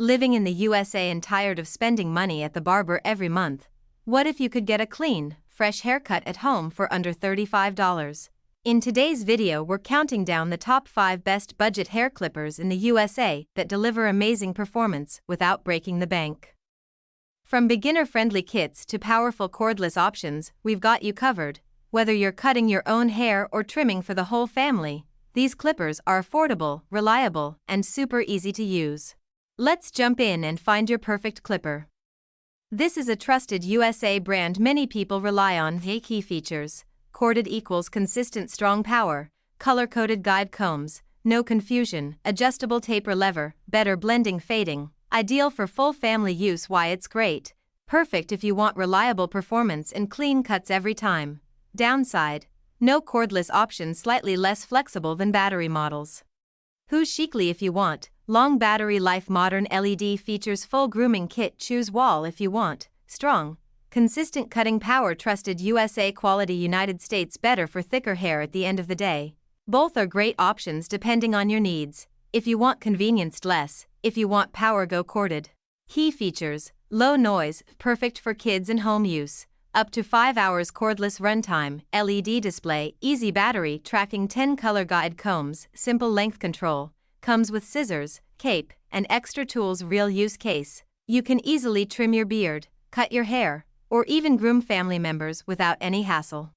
Living in the USA and tired of spending money at the barber every month? What if you could get a clean, fresh haircut at home for under $35? In today's video, we're counting down the top 5 best budget hair clippers in the USA that deliver amazing performance without breaking the bank. From beginner-friendly kits to powerful cordless options, we've got you covered. Whether you're cutting your own hair or trimming for the whole family, these clippers are affordable, reliable, and super easy to use. Let's jump in and find your perfect clipper. This is a trusted USA brand many people rely on. The key features: corded equals consistent strong power, color-coded guide combs, no confusion, adjustable taper lever, better blending fading, ideal for full family use. Why it's great: perfect if you want reliable performance and clean cuts every time. Downside: no cordless option, slightly less flexible than battery models. Who's chicly if you want long battery life, modern LED features, full grooming kit. Choose wall if you want strong, consistent cutting power, trusted USA quality, United States, better for thicker hair at the end of the day. Both are great options depending on your needs. If you want convenience, less. If you want power, go corded. Key features: low noise, perfect for kids and home use. Up to 5 hours cordless runtime, LED display, easy battery tracking, 10 color guide combs, simple length control. Comes with scissors, cape, and extra tools. Real use case: you can easily trim your beard, cut your hair, or even groom family members without any hassle.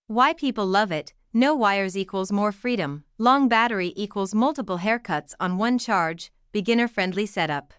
Why people love it: no wires equals more freedom, long battery equals multiple haircuts on one charge, beginner-friendly setup.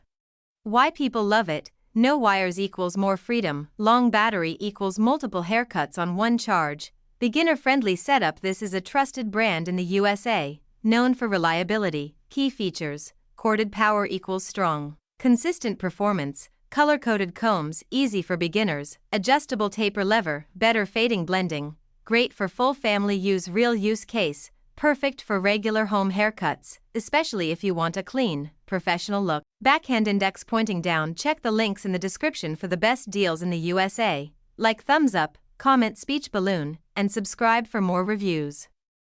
Why people love it: no wires equals more freedom, long battery equals multiple haircuts on one charge, beginner-friendly setup. This is a trusted brand in the USA, known for reliability. Key features: corded power equals strong, consistent performance, color-coded combs, easy for beginners, adjustable taper lever, better fading blending, great for full family use. Real use case: perfect for regular home haircuts, especially if you want a clean, professional look. Backhand index pointing down. Check the links in the description for the best deals in the USA. Like, thumbs up, comment, speech balloon, and subscribe for more reviews.